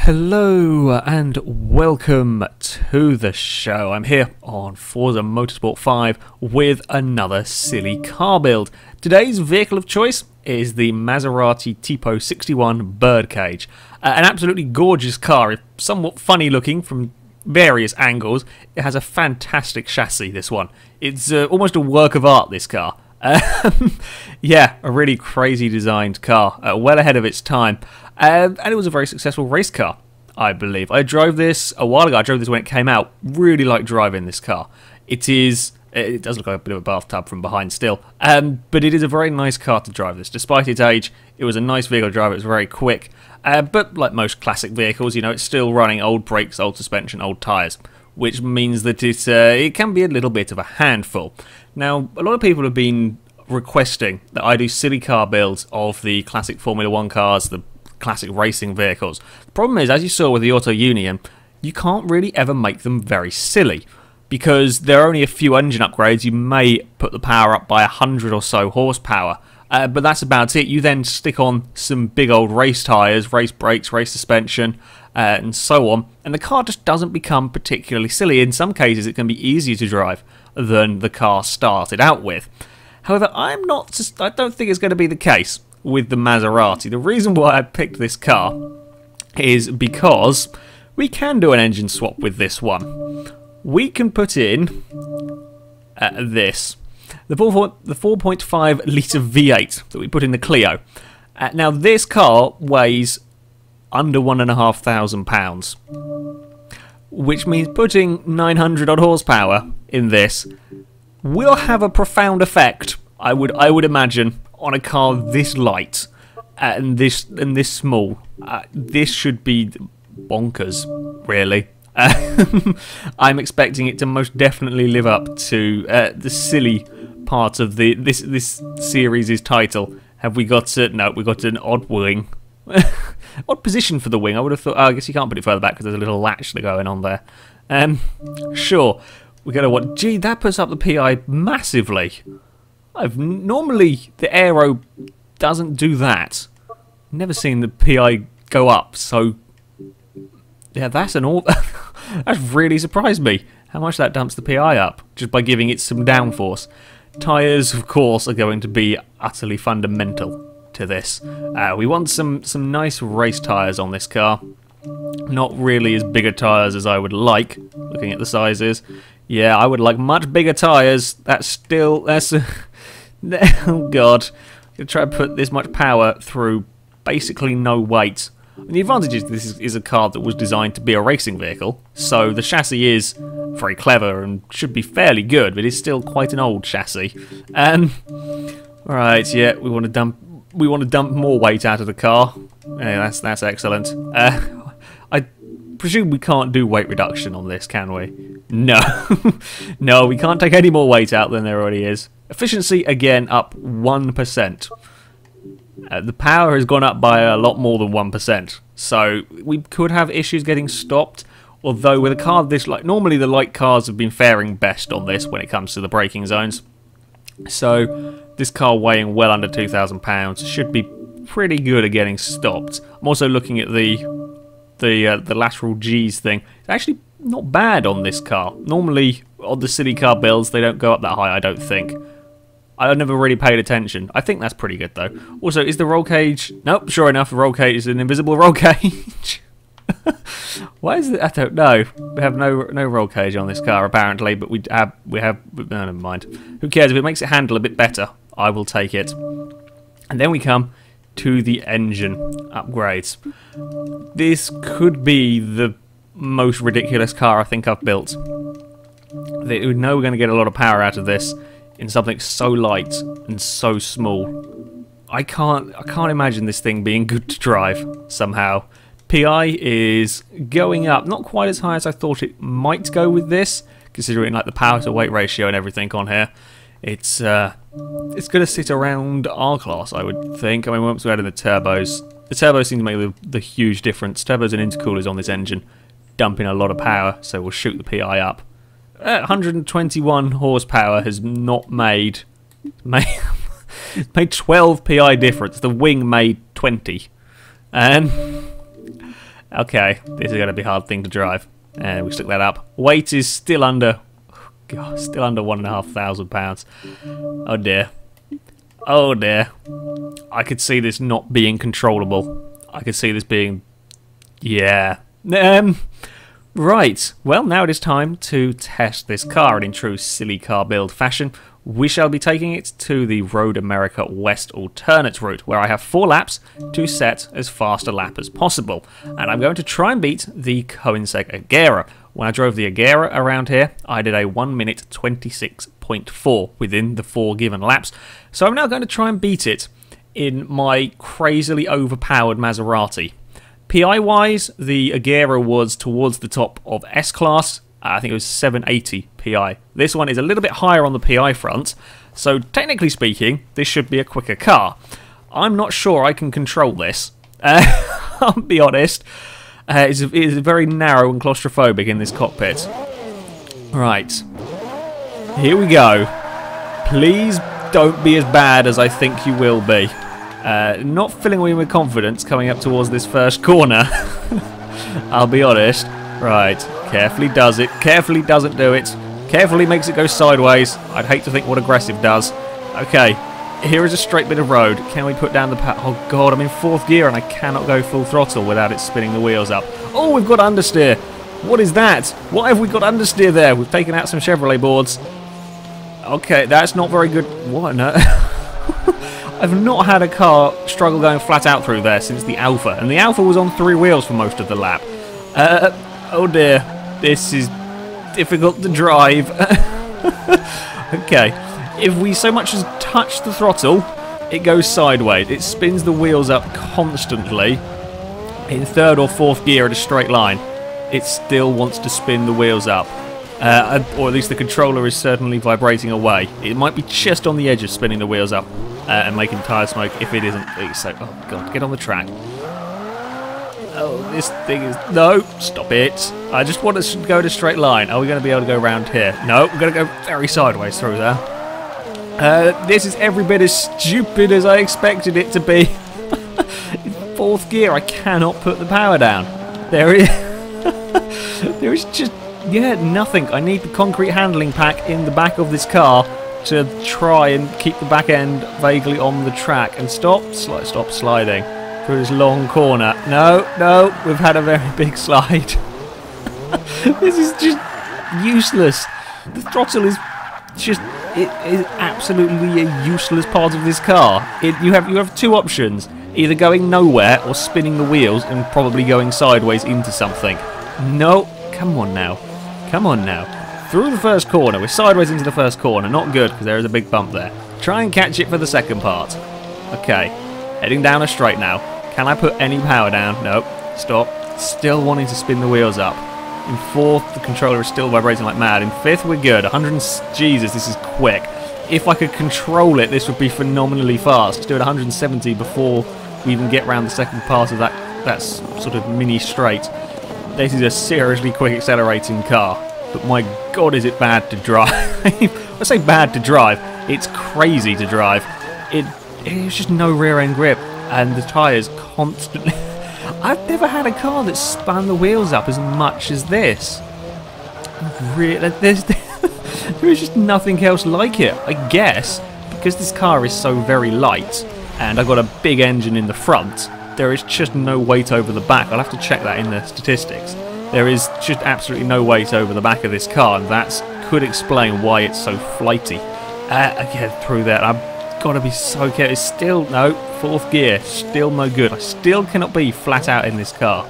Hello and welcome to the show. I'm here on Forza Motorsport 5 with another silly car build. Today's vehicle of choice is the Maserati Tipo 61 Birdcage. An absolutely gorgeous car. It's somewhat funny looking from various angles. It has a fantastic chassis, this one. It's almost a work of art, this car. Yeah, a really crazy designed car, well ahead of its time. And it was a very successful race car, I believe. I drove this a while ago. I drove this when it came out. Really like driving this car. It does look like a bit of a bathtub from behind still. But it is a very nice car to drive this. Despite its age, it was a nice vehicle to drive. It was very quick. But like most classic vehicles, you know, it's still running old brakes, old suspension, old tyres, which means that it can be a little bit of a handful. Now, a lot of people have been requesting that I do silly car builds of the classic Formula 1 cars, the classic racing vehicles. The problem is, as you saw with the Auto Union, you can't really ever make them very silly because there are only a few engine upgrades. You may put the power up by 100 or so horsepower, but that's about it. You then stick on some big old race tyres, race brakes, race suspension, and so on, and the car just doesn't become particularly silly. In some cases, it can be easier to drive than the car started out with. However, I don't think it's going to be the case with the Maserati. The reason why I picked this car is because we can do an engine swap with this one. We can put in this, the 4.5 litre V8 that we put in the Clio. Now this car weighs under £1,500, which means putting 900 odd horsepower in this will have a profound effect, I would imagine, on a car this light and this small. This should be bonkers, really. I'm expecting it to most definitely live up to the silly part of this series' title. Have we got no? We got an odd wing, odd position for the wing. I would have thought. I guess you can't put it further back because there's a little latch going on there. Sure. We're going to want... Gee, that puts up the PI massively. Normally, the aero doesn't do that. Never seen the PI go up, so... Yeah, that's that's really surprised me. How much that dumps the PI up, just by giving it some downforce. Tyres, of course, are going to be utterly fundamental to this. We want some nice race tyres on this car. Not really as big a tyres as I would like, looking at the sizes. Yeah, I would like much bigger tyres. That's oh god. I'm going to try to put this much power through basically no weight. And the advantage is this is a car that was designed to be a racing vehicle, so the chassis is very clever and should be fairly good, but it's still quite an old chassis. Right, yeah, we want to dump more weight out of the car. Yeah, that's excellent. I presume we can't do weight reduction on this, can we? No. No, we can't take any more weight out than there already is. Efficiency, again, up 1%. The power has gone up by a lot more than 1%. So we could have issues getting stopped. Although with a car this light, normally the light cars have been faring best on this when it comes to the braking zones. So this car weighing well under £2,000 should be pretty good at getting stopped. I'm also looking at the lateral G's thing. It's actually not bad on this car. Normally on the silly car builds they don't go up that high, I don't think. I never really paid attention. I think that's pretty good though. Also, is the roll cage... Nope, sure enough, the roll cage is an invisible roll cage. Why is it? I don't know. We have no roll cage on this car apparently, but we have never mind. Who cares? If it makes it handle a bit better, I will take it. And then we come to the engine upgrades. This could be the most ridiculous car I think I've built. We know we're going to get a lot of power out of this in something so light and so small. I can't imagine this thing being good to drive somehow. PI is going up, not quite as high as I thought it might go with this, considering like the power to weight ratio and everything on here. It's going to sit around R class, I would think. I mean, once we add in the turbos seem to make the huge difference. Turbos and intercoolers on this engine, dumping a lot of power, so we'll shoot the PI up. 121 horsepower has not made 12 PI difference. The wing made 20. Okay, this is going to be a hard thing to drive. And we stick that up. Weight is still under... God, still under £1,500. Oh dear. Oh dear. I could see this not being controllable. I could see this being... Yeah. Right. Well, now it is time to test this car in true silly car build fashion. We shall be taking it to the Road America West alternate route, where I have 4 laps to set as fast a lap as possible. And I'm going to try and beat the Koenigsegg Agera. When I drove the Agera around here, I did a 1 minute 26.4 within the 4 given laps. So I'm now going to try and beat it in my crazily overpowered Maserati. PI-wise, the Agera was towards the top of S-Class. I think it was 780 PI. This one is a little bit higher on the PI front, so technically speaking, this should be a quicker car. I'm not sure I can control this. I'll be honest. It's very narrow and claustrophobic in this cockpit. Right. Here we go. Please don't be as bad as I think you will be. Not filling me with confidence coming up towards this first corner. I'll be honest. Right, carefully does it, carefully doesn't do it, carefully makes it go sideways. I'd hate to think what aggressive does. Okay, here is a straight bit of road. Can we put down the oh god, I'm in 4th gear and I cannot go full throttle without it spinning the wheels up. Oh, we've got understeer. What is that? Why have we got understeer there? We've taken out some Chevrolet boards. Okay, that's not very good. What? No. I've not had a car struggle going flat out through there since the Alpha, and the Alpha was on 3 wheels for most of the lap. Oh dear, this is difficult to drive. Okay, if we so much as touch the throttle, it goes sideways. It spins the wheels up constantly. In 3rd or 4th gear at a straight line, it still wants to spin the wheels up. Or at least the controller is certainly vibrating away. It might be just on the edge of spinning the wheels up and making tyre smoke if it isn't. So, oh god, get on the track. Oh, this thing is... No, stop it. I just want to go to straight line. Are we going to be able to go around here? No, we're going to go very sideways through there. This is every bit as stupid as I expected it to be. In 4th gear, I cannot put the power down. There is... there is just... Yeah, nothing. I need the concrete handling pack in the back of this car to try and keep the back end vaguely on the track. And stop sliding through this long corner. No, no, we've had a very big slide. This is just useless. The throttle is just... It is absolutely a useless part of this car. You have 2 options. Either going nowhere or spinning the wheels and probably going sideways into something. No, come on now. Come on now. Through the first corner. We're sideways into the first corner. Not good because there is a big bump there. Try and catch it for the second part. Okay. Heading down a straight now. Can I put any power down? Nope. Stop. Still wanting to spin the wheels up. In 4th, the controller is still vibrating like mad. In 5th, we're good. Jesus, this is quick. If I could control it, this would be phenomenally fast. Let's do it 170 before we even get round the second part of that sort of mini straight. This is a seriously quick accelerating car. But my god, is it bad to drive. I say bad to drive. It's crazy to drive. It's just no rear end grip. And the tyres constantly... I've never had a car that spun the wheels up as much as this. Really, there is just nothing else like it. I guess, because this car is so very light, and I've got a big engine in the front, there is just no weight over the back. I'll have to check that in the statistics. There is just absolutely no weight over the back of this car, and that could explain why it's so flighty. I get through that. I've got to be so careful. It's still, no, 4th gear, still no good. I still cannot be flat out in this car.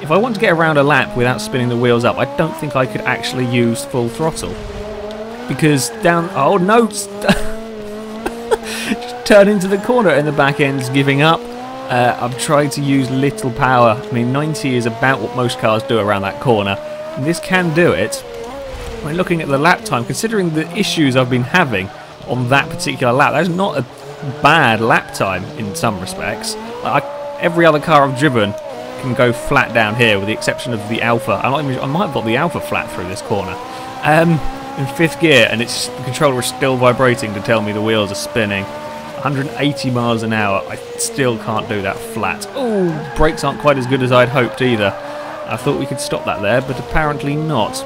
If I want to get around a lap without spinning the wheels up, I don't think I could actually use full throttle. Because down, oh no, just turn into the corner and the back end's giving up. I'm trying to use little power. I mean, 90 is about what most cars do around that corner. And this can do it. When looking at the lap time, considering the issues I've been having on that particular lap, that's not a bad lap time in some respects. Every other car I've driven can go flat down here, with the exception of the Alpha. I might have got the Alpha flat through this corner. In 5th gear, and the controller is still vibrating to tell me the wheels are spinning. 180 miles an hour. I still can't do that flat. Oh, brakes aren't quite as good as I'd hoped either. I thought we could stop that there, but apparently not.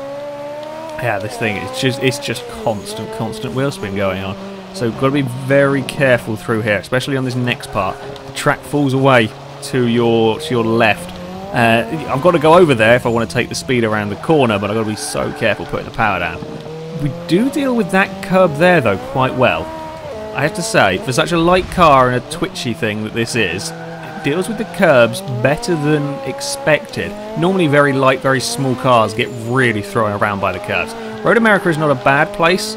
Yeah, this thing is just constant wheel spin going on. So got to be very careful through here, especially on this next part. The track falls away to your left. I've got to go over there if I want to take the speed around the corner, but I've got to be so careful putting the power down. We do deal with that curb there though quite well. I have to say, for such a light car and a twitchy thing that this is, it deals with the curbs better than expected. Normally very light, very small cars get really thrown around by the curbs. Road America is not a bad place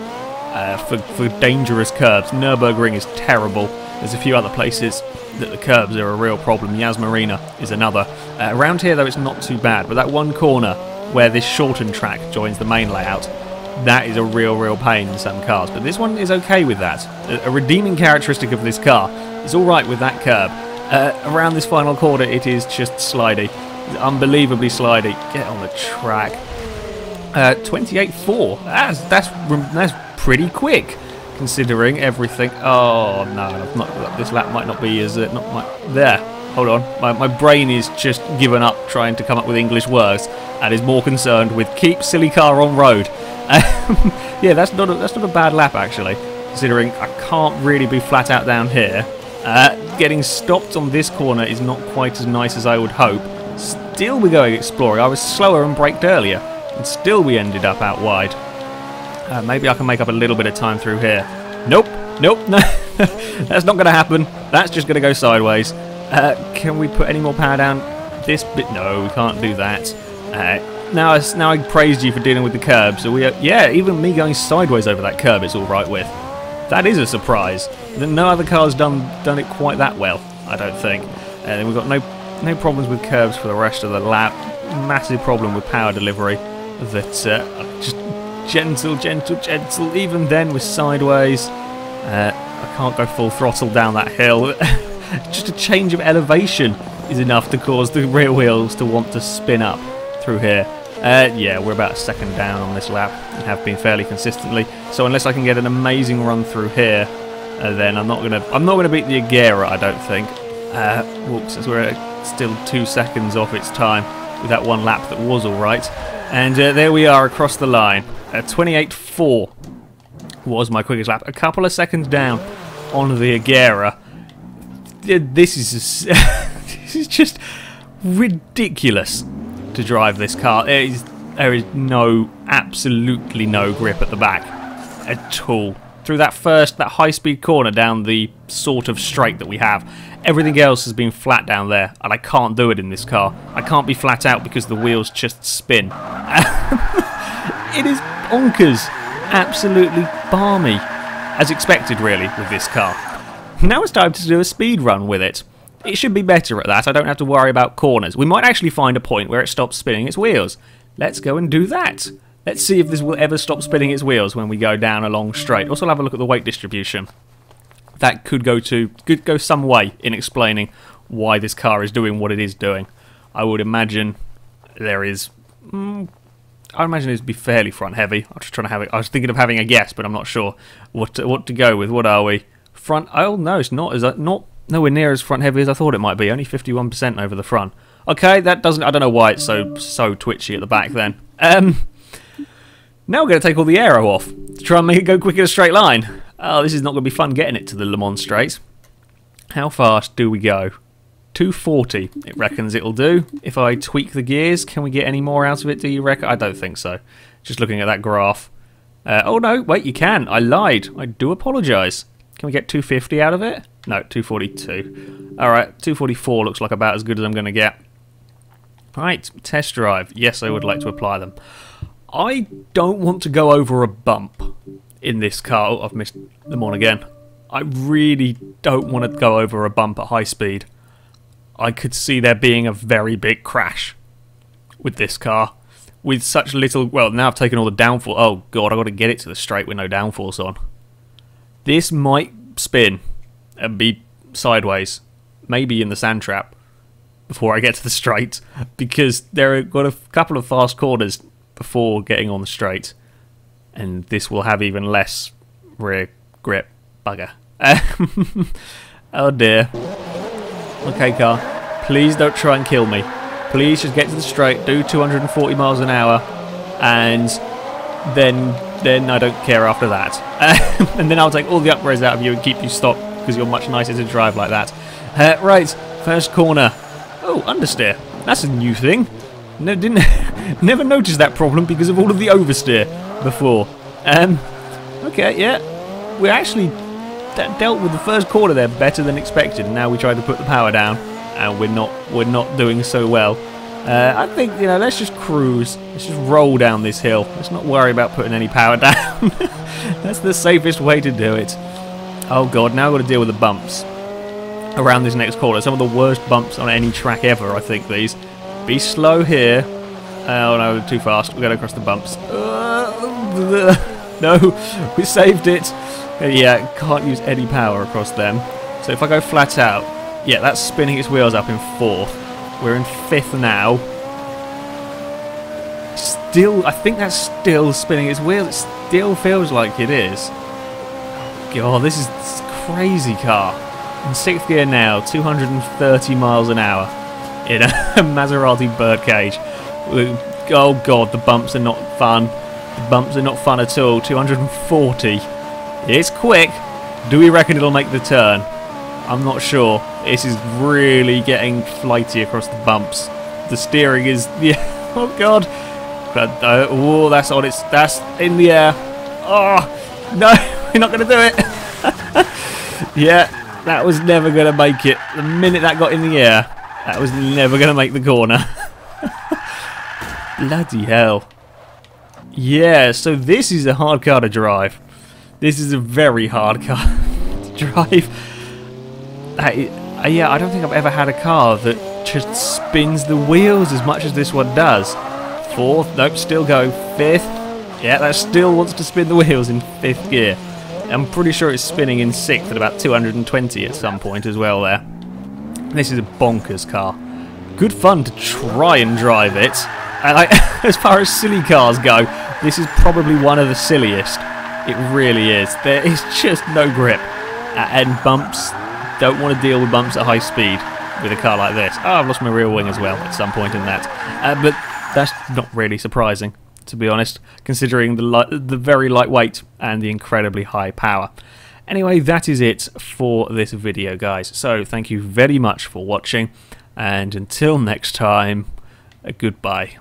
for dangerous curbs. Nürburgring is terrible. There's a few other places that the curbs are a real problem. Yas Marina is another. Around here though it's not too bad, but that one corner where this shortened track joins the main layout, that is a real pain in some cars, but this one is okay with that. A redeeming characteristic of this car is alright with that curb. Around this final corner it is just slidey. It's unbelievably slidey. Get on the track. 28.4. That's pretty quick considering everything. Oh no, this lap might not be as there. Hold on, my brain is just given up trying to come up with English words and is more concerned with keep silly car on road. Yeah, that's not a bad lap actually, considering I can't really be flat out down here. Getting stopped on this corner is not quite as nice as I would hope. Still we're going exploring. I was slower and braked earlier, and still we ended up out wide. Maybe I can make up a little bit of time through here. Nope, no, that's not going to happen. That's just going to go sideways. Can we put any more power down this bit? No, we can't do that. Now I praised you for dealing with the curb, so yeah, even me going sideways over that curb it's alright with. That is a surprise. No other car's done it quite that well, I don't think. And we've got no problems with curbs for the rest of the lap. Massive problem with power delivery. That just gentle. Even then we're sideways. I can't go full throttle down that hill. Just a change of elevation is enough to cause the rear wheels to want to spin up through here. Yeah, we're about a second down on this lap and have been fairly consistently. So unless I can get an amazing run through here, then I'm not gonna beat the Agera, I don't think. Whoops, as we're still 2 seconds off its time with that one lap that was all right. And there we are across the line. 28.4 was my quickest lap. A couple of seconds down on the Agera. This is just ridiculous to drive this car. There is absolutely no grip at the back at all. Through that high-speed corner down the sort of straight that we have, everything else has been flat down there, and I can't do it in this car. I can't be flat out because the wheels just spin. It is bonkers. Absolutely balmy. As expected, really, with this car. Now it's time to do a speed run with it. It should be better at that. I don't have to worry about corners. We might actually find a point where it stops spinning its wheels. Let's go and do that. Let's see if this will ever stop spinning its wheels when we go down a long straight. Also, have a look at the weight distribution. That could go some way in explaining why this car is doing what it is doing. I would imagine there is. I imagine it would be fairly front heavy. I'm just trying to have it. I was thinking of having a guess, but I'm not sure what to go with. What are we? Front? Oh no, it's not. Is that not? Nowhere near as front heavy as I thought it might be. Only 51% over the front. Okay, that doesn't. I don't know why it's so twitchy at the back. Then. Now we're going to take all the aero off to try and make it go quick in a straight line. Oh, this is not going to be fun getting it to the Le Mans straight. How fast do we go? 240. It reckons it'll do. If I tweak the gears, can we get any more out of it? Do you reckon? I don't think so. Just looking at that graph. Oh no, wait, you can. I lied. I do apologise. Can we get 250 out of it? No, 242. Alright, 244 looks like about as good as I'm going to get. Right, test drive. Yes, I would like to apply them. I don't want to go over a bump in this car. Oh, I've missed them on again. I really don't want to go over a bump at high speed. I could see there being a very big crash with this car. With such little... Well, now I've taken all the downforce. Oh, God, I've got to get it to the straight with no downforce on. This might spin and be sideways. Maybe in the sand trap before I get to the straight. Because there are got a couple of fast corners before getting on the straight. And this will have even less rear grip. Bugger. Oh dear. Okay, car. Please don't try and kill me. Please just get to the straight, do 240 miles an hour, and then I don't care after that. And then I'll take all the upgrades out of you and keep you stopped, because you're much nicer to drive like that. Right, first corner. Oh, understeer. That's a new thing. No, never noticed that problem because of all of the oversteer before. Okay, yeah. We actually dealt with the first corner there better than expected, and now we tried to put the power down, and we're not doing so well. I think, you know, let's just cruise. Let's just roll down this hill. Let's not worry about putting any power down. That's the safest way to do it. Oh god, now I've got to deal with the bumps around this next corner. Some of the worst bumps on any track ever, I think, these. Be slow here. Oh no, too fast. We've got to cross the bumps. No, we saved it. Yeah, can't use any power across them. So if I go flat out, yeah, that's spinning its wheels up in 4th. We're in 5th now. Still, I think that's still spinning its wheels. It still feels like it is. God, this is crazy car. In 6th gear now, 230 miles an hour in a Maserati Birdcage. Oh god, the bumps are not fun. The bumps are not fun at all. 240. It's quick. Do we reckon it'll make the turn? I'm not sure. This is really getting flighty across the bumps. The steering is... Yeah, oh god. But, oh, that's on its... That's in the air. Oh, no, we're not going to do it. Yeah, that was never going to make it. The minute that got in the air, that was never going to make the corner. Bloody hell. Yeah, so this is a hard car to drive. This is a very hard car to drive. Yeah, I don't think I've ever had a car that just spins the wheels as much as this one does. 4th, nope, still go. 5th, yeah, that still wants to spin the wheels in 5th gear. I'm pretty sure it's spinning in 6th at about 220 at some point as well there. This is a bonkers car. Good fun to try and drive it. And as far as silly cars go, this is probably one of the silliest. It really is. There is just no grip. And bumps, don't want to deal with bumps at high speed with a car like this. Oh, I've lost my rear wing as well at some point in that. But that's not really surprising, to be honest, considering the very lightweight and the incredibly high power. Anyway, that is it for this video, guys. So thank you very much for watching, and until next time, goodbye.